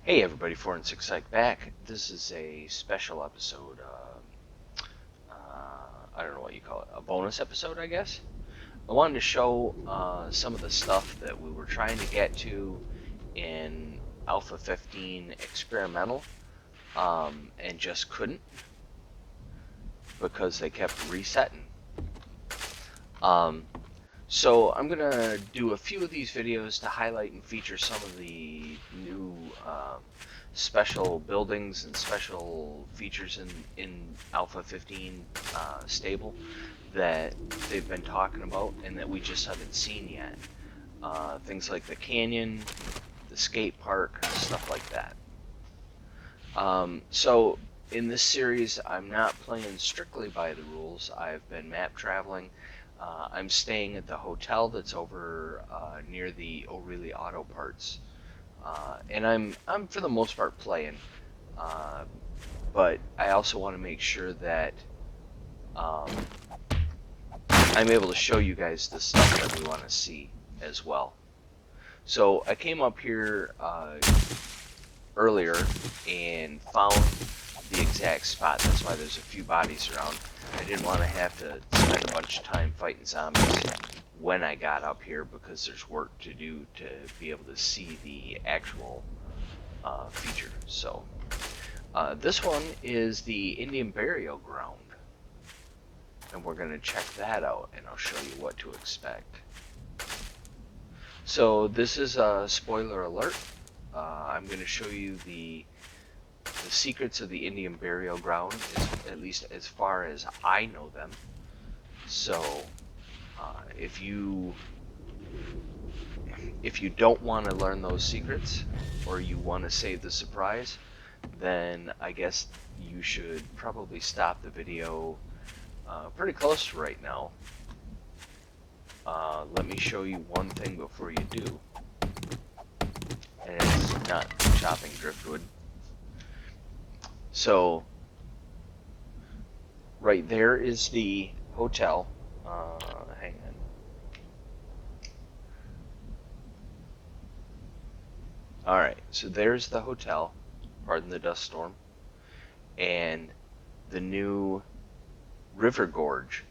Hey everybody, 4 and 6 Psych back. This is a special episode, I don't know what you call it, a bonus episode, I guess. I wanted to show some of the stuff that we were trying to get to in Alpha 15 Experimental, and just couldn't because they kept resetting. So I'm going to do a few of these videos to highlight and feature some of the new special buildings and special features in Alpha 15 stable that they've been talking about and that we just haven't seen yet. Things like the canyon, the skate park, stuff like that. So in this series, I'm not playing strictly by the rules. I've been map traveling. I'm staying at the hotel that's over near the O'Reilly Auto Parts, and I'm for the most part playing, but I also want to make sure that um, I'm able to show you guys the stuff that we want to see as well. So I came up here earlier and found the exact spot. That's why there's a few bodies around. I didn't want to have to spend a bunch of time fighting zombies when I got up here because there's work to do to be able to see the actual feature. So this one is the Indian Burial Ground, and we're going to check that out, and I'll show you what to expect. So this is a spoiler alert. I'm going to show you the secrets of the Indian Burial Ground, at least as far as I know them. So if you don't want to learn those secrets, or you want to save the surprise, then I guess you should probably stop the video pretty close to right now. Let me show you one thing before you do, and it's not chopping driftwood. So right there is the hotel. Hang on. Alright, so there's the hotel, pardon the dust storm, and the new river gorge.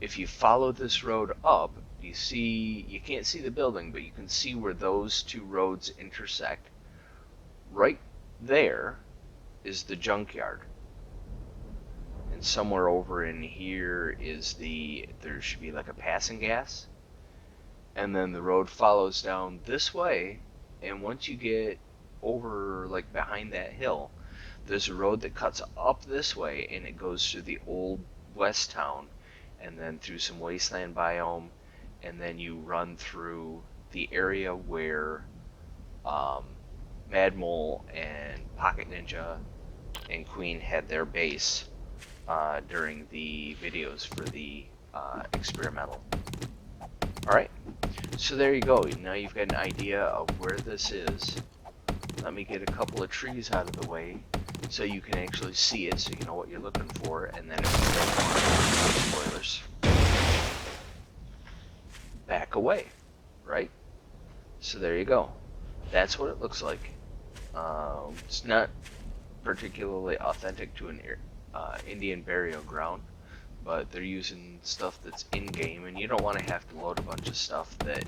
If you follow this road up, you can't see the building, but you can see where those two roads intersect. Right there is the junkyard. And somewhere over in here is there should be like a passing gas. And then the road follows down this way, and once you get over like behind that hill, there's a road that cuts up this way, and it goes through the old west town, and then through some wasteland biome, and then you run through the area where Mad Mole and Pocket Ninja and Queen had their base during the videos for the experimental. Alright, so there you go. Now you've got an idea of where this is. Let me get a couple of trees out of the way so you can actually see it, so you know what you're looking for, and then if you don't want spoilers, back away, right? So there you go. That's what it looks like. It's not particularly authentic to an Indian burial ground, but they're using stuff that's in-game, and you don't want to have to load a bunch of stuff that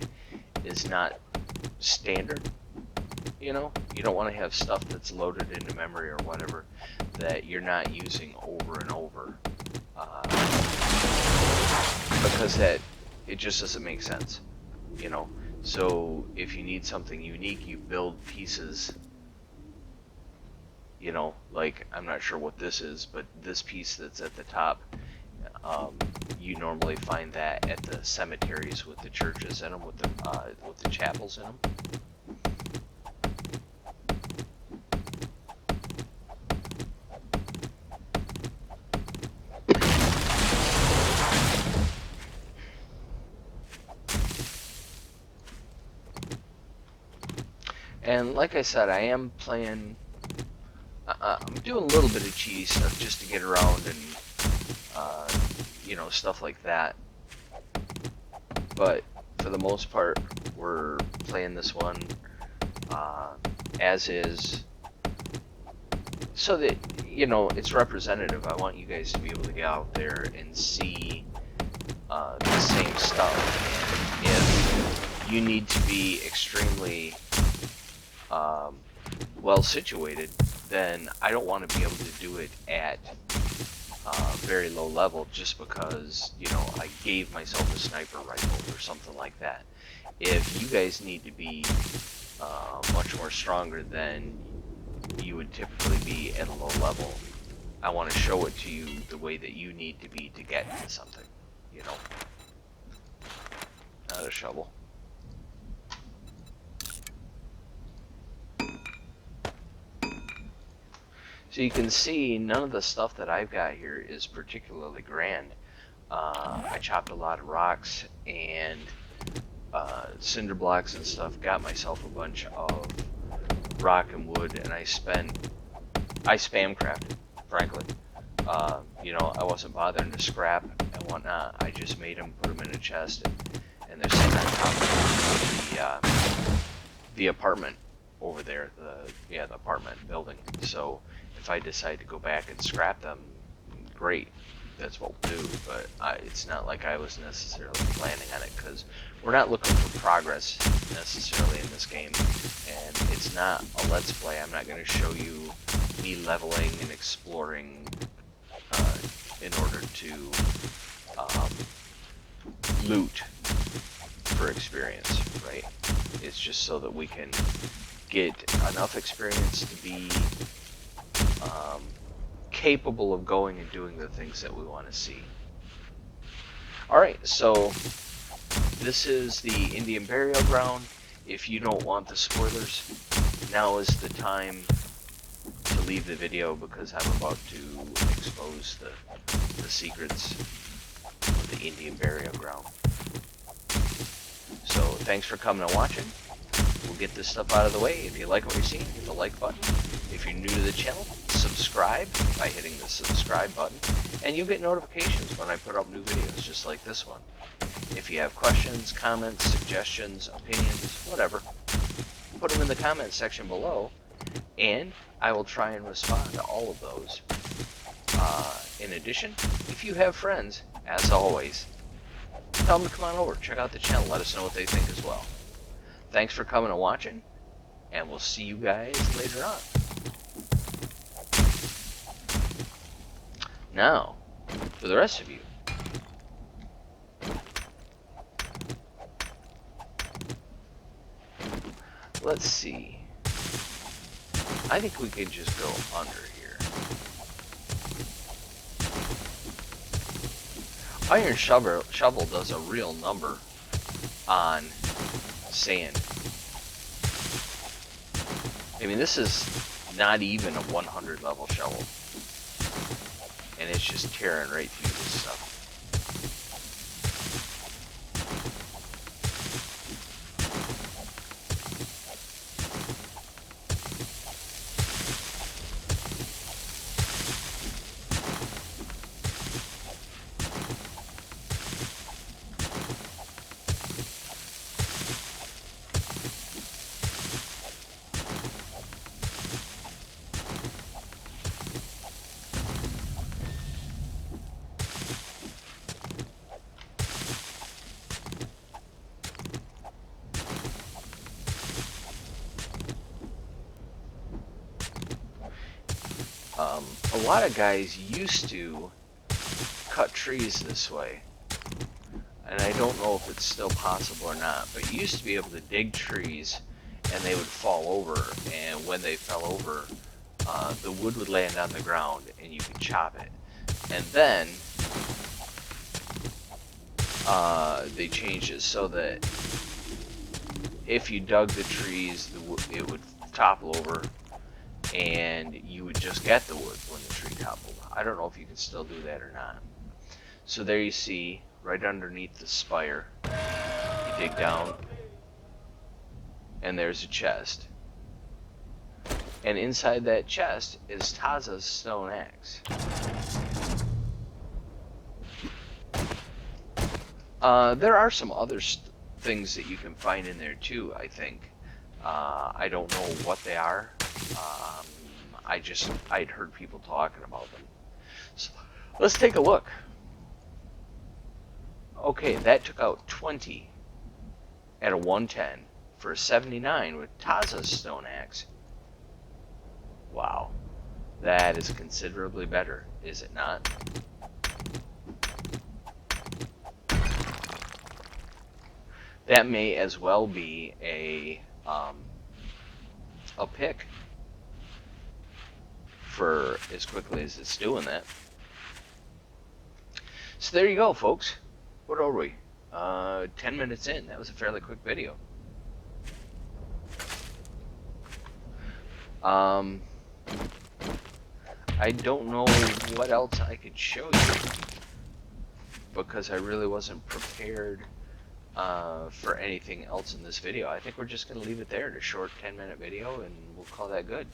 is not standard. You know, you don't want to have stuff that's loaded into memory or whatever that you're not using over and over, because it just doesn't make sense, you know. So if you need something unique, you build pieces, you know, like, I'm not sure what this is, but this piece that's at the top, you normally find that at the cemeteries with the churches in them, with the chapels in them. And like I said, I am playing, I'm doing a little bit of cheese stuff just to get around and, you know, stuff like that. But for the most part, we're playing this one as is, so that, you know, it's representative. I want you guys to be able to get out there and see the same stuff. And if you need to be extremely well situated, then I don't want to be able to do it at very low level just because, you know, I gave myself a sniper rifle or something like that. If you guys need to be much more stronger than you would typically be at a low level, I want to show it to you the way that you need to be to get to something, you know. Not a shovel. So you can see none of the stuff that I've got here is particularly grand. I chopped a lot of rocks and cinder blocks and stuff, got myself a bunch of rock and wood, and I spam crafted, frankly. You know, I wasn't bothering to scrap and whatnot. I just made them, put them in a chest, and they're sitting on top of the apartment over there, the apartment building. So if I decide to go back and scrap them, great, that's what we'll do. But it's not like I was necessarily planning on it, because we're not looking for progress necessarily in this game, and it's not a let's play. I'm not going to show you me leveling and exploring in order to loot for experience, right? It's just so that we can get enough experience to be capable of going and doing the things that we want to see. Alright, so this is the Indian burial ground. If you don't want the spoilers, now is the time to leave the video, because I'm about to expose the secrets of the Indian burial ground. So thanks for coming and watching. We'll get this stuff out of the way. If you like what you're seeing, hit the like button. If you're new to the channel, subscribe by hitting the subscribe button, and you'll get notifications when I put up new videos just like this one. If you have questions, comments, suggestions, opinions, whatever, put them in the comments section below, and I will try and respond to all of those. In addition, if you have friends, as always, tell them to come on over, check out the channel, let us know what they think as well. Thanks for coming and watching, and we'll see you guys later on. Now, for the rest of you, let's see. I think we can just go under here. Iron shovel does a real number on sand. I mean, this is not even a 100 level shovel, and it's just tearing right through this stuff. A lot of guys used to cut trees this way, and I don't know if it's still possible or not, but you used to be able to dig trees and they would fall over, and when they fell over, the wood would land on the ground and you could chop it. And then they changed it so that if you dug the trees, it would topple over, and you would just get the wood when the tree toppled. I don't know if you can still do that or not. So there you see, right underneath the spire, you dig down, and there's a chest. And inside that chest is Taza's stone axe. There are some other things that you can find in there too, I think. I don't know what they are. I'd heard people talking about them. So let's take a look. Okay, that took out 20 at a 110 for a 79 with Taza's Stone Axe. Wow, that is considerably better, is it not? That may as well be a pick for as quickly as it's doing that. So there you go, folks. What are we? 10 minutes in. That was a fairly quick video. I don't know what else I could show you because I really wasn't prepared for anything else in this video. I think we're just going to leave it there at a short 10-minute video, and we'll call that good.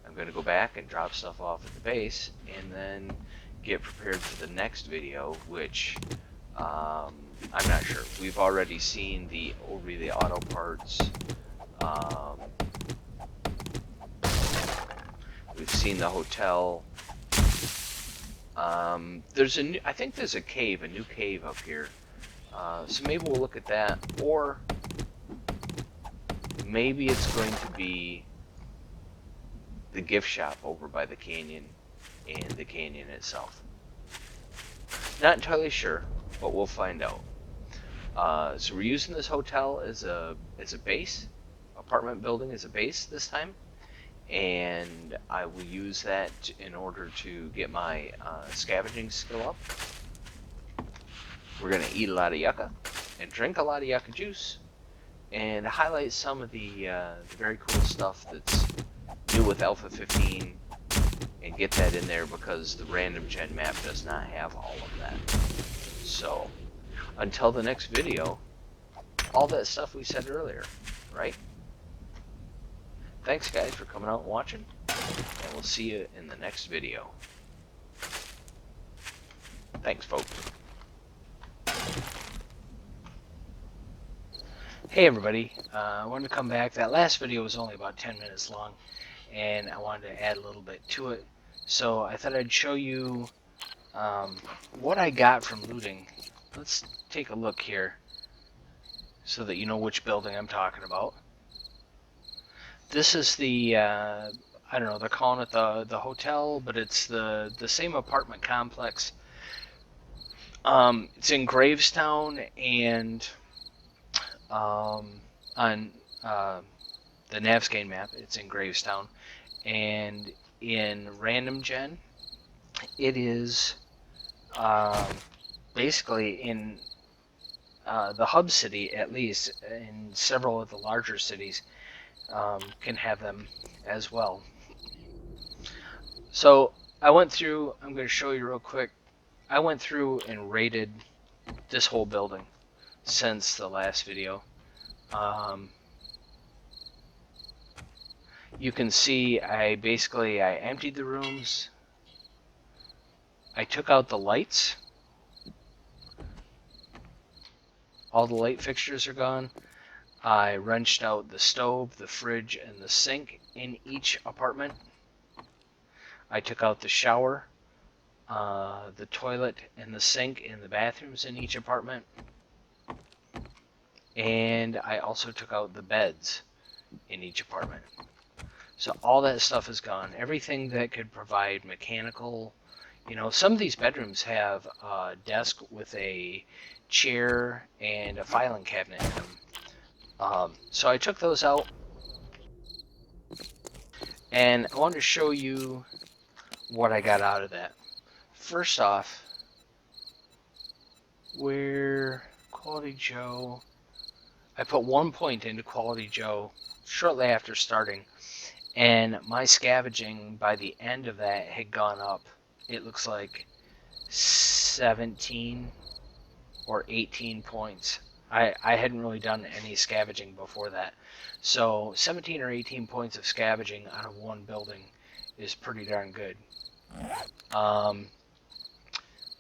I'm going to go back and drop stuff off at the base, and then get prepared for the next video, which I'm not sure. We've already seen the O'Reilly Auto Parts. We've seen the hotel. I think there's a cave, a new cave up here. So maybe we'll look at that, or maybe it's going to be the gift shop over by the canyon and the canyon itself. Not entirely sure, but we'll find out. So we're using this hotel as a base, apartment building as a base this time, and I will use that in order to get my scavenging skill up. We're going to eat a lot of yucca and drink a lot of yucca juice and highlight some of the very cool stuff that's new with Alpha 15 and get that in there because the random gen map does not have all of that. So until the next video, all that stuff we said earlier, right? Thanks guys for coming out and watching, and we'll see you in the next video. Thanks folks. Hey everybody, I wanted to come back. That last video was only about 10 minutes long, and I wanted to add a little bit to it. So I thought I'd show you what I got from looting. Let's take a look here so that you know which building I'm talking about. This is the, I don't know, they're calling it the hotel, but it's the same apartment complex. It's in Gravestown, and on the Navesgane map, it's in Gravestown, and in Random Gen, it is basically in the hub city, at least, in several of the larger cities, can have them as well. So I went through, I'm going to show you real quick, I went through and rated this whole building since the last video. You can see I emptied the rooms, I took out the lights, all the light fixtures are gone. I wrenched out the stove, the fridge, and the sink in each apartment. I took out the shower, the toilet, and the sink in the bathrooms in each apartment. And I also took out the beds in each apartment. So all that stuff is gone. Everything that could provide mechanical, you know, some of these bedrooms have a desk with a chair and a filing cabinet in them. So I took those out, and I wanted to show you what I got out of that. First off, where Quality Joe, I put 1 point into Quality Joe shortly after starting, and my scavenging by the end of that had gone up, it looks like 17 or 18 points. I hadn't really done any scavenging before that. So 17 or 18 points of scavenging out of one building is pretty darn good.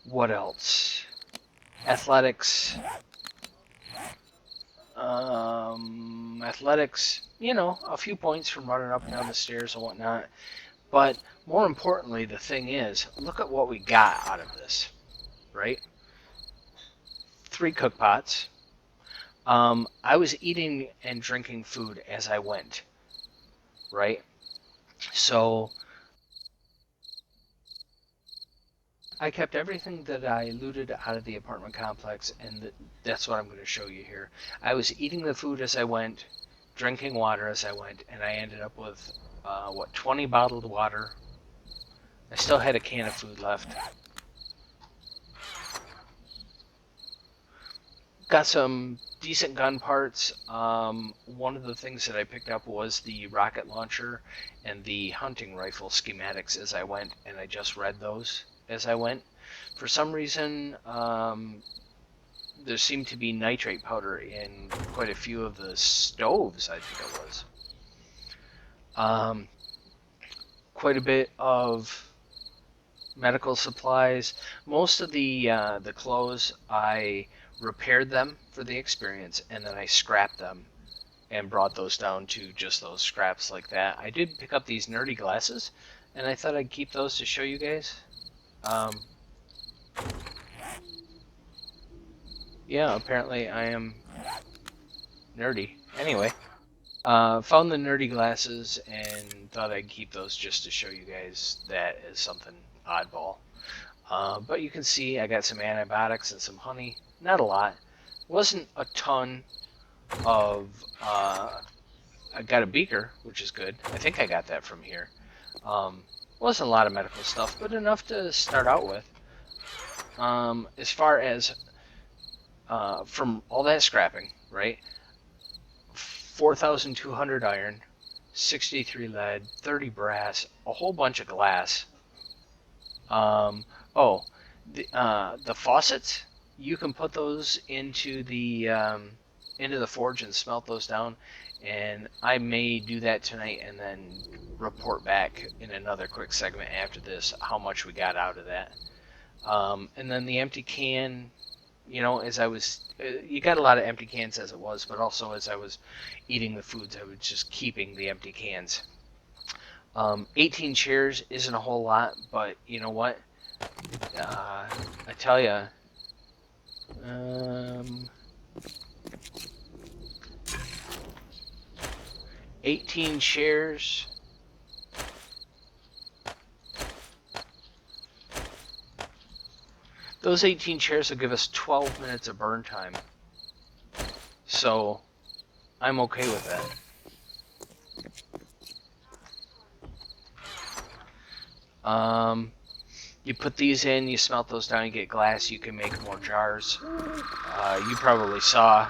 What else? Athletics. Athletics, you know, a few points from running up and down the stairs and whatnot. But more importantly, the thing is, look at what we got out of this, right? 3 cook pots. I was eating and drinking food as I went, right? So I kept everything that I looted out of the apartment complex, and that's what I'm going to show you here. I was eating the food as I went, drinking water as I went, and I ended up with, 20 bottled water. I still had a can of food left. Got some decent gun parts. One of the things that I picked up was the rocket launcher and the hunting rifle schematics as I went, and I just read those as I went. For some reason, there seemed to be nitrate powder in quite a few of the stoves, I think it was. Quite a bit of medical supplies. Most of the clothes, I repaired them for the experience, and then I scrapped them and brought those down to just those scraps like that. I did pick up these nerdy glasses, and I thought I'd keep those to show you guys. Yeah, apparently I am nerdy. Anyway, found the nerdy glasses and thought I'd keep those just to show you guys that as something oddball. But you can see I got some antibiotics and some honey. Not a lot. Wasn't a ton of... I got a beaker, which is good. I think I got that from here. Wasn't a lot of medical stuff, but enough to start out with. As far as from all that scrapping, right? 4,200 iron, 63 lead, 30 brass, a whole bunch of glass. The faucets, you can put those into the forge and smelt those down, and I may do that tonight and then report back in another quick segment after this how much we got out of that. And then the empty can, you know, as I was, you got a lot of empty cans as it was, but also as I was eating the foods, I was just keeping the empty cans. 18 chairs isn't a whole lot, but you know what? I tell you, 18 chairs. Those 18 chairs will give us 12 minutes of burn time. So, I'm okay with that. You put these in, you smelt those down, you get glass, you can make more jars. You probably saw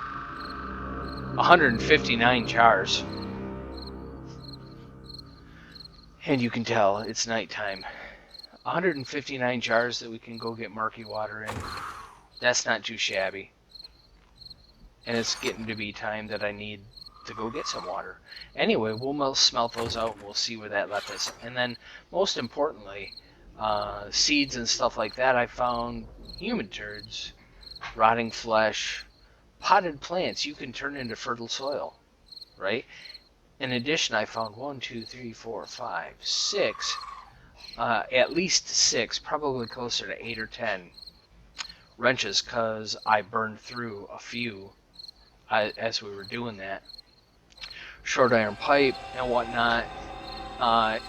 159 jars. And you can tell it's nighttime. 159 jars that we can go get murky water in. That's not too shabby. And it's getting to be time that I need to go get some water. Anyway, we'll smelt those out and we'll see where that left us. And then, most importantly, seeds and stuff like that, I found human turds, rotting flesh, potted plants you can turn into fertile soil, right? In addition, I found 6, at least 6, probably closer to 8 or 10 wrenches, because I burned through a few as we were doing that. Short iron pipe and whatnot. I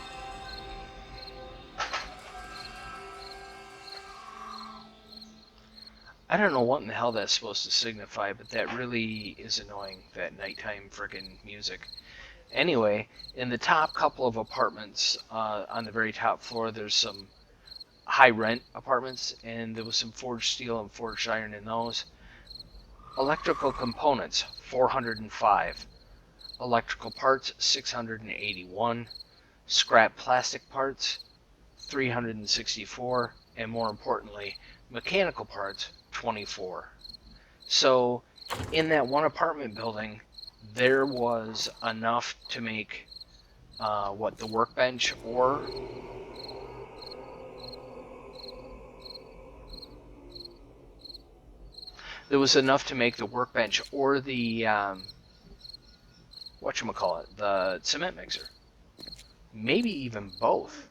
don't know what in the hell that's supposed to signify, but that really is annoying, that nighttime frickin' music. Anyway, in the top couple of apartments, on the very top floor, there's some high rent apartments, and there was some forged steel and forged iron in those. Electrical components, 405. Electrical parts, 681. Scrap plastic parts, 364. And more importantly, mechanical parts, 24. So, in that one apartment building, there was enough to make the workbench, or there was enough to make the workbench or the whatchamacallit, the cement mixer. Maybe even both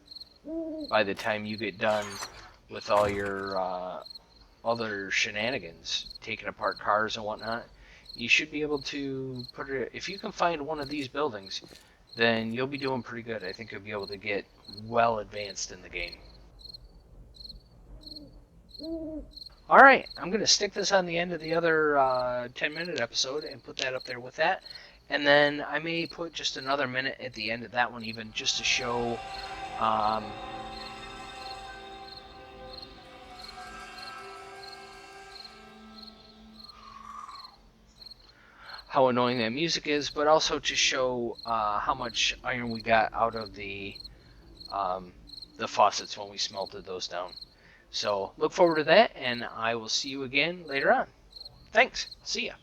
by the time you get done with all your other shenanigans, taking apart cars and whatnot. You should be able to put it. If you can find one of these buildings, then you'll be doing pretty good. I think you'll be able to get well advanced in the game. Alright, I'm going to stick this on the end of the other 10-minute episode and put that up there with that. And then I may put just another minute at the end of that one, even just to show how annoying that music is, but also to show how much iron we got out of the faucets when we smelted those down. So look forward to that, and I will see you again later on. Thanks. See ya.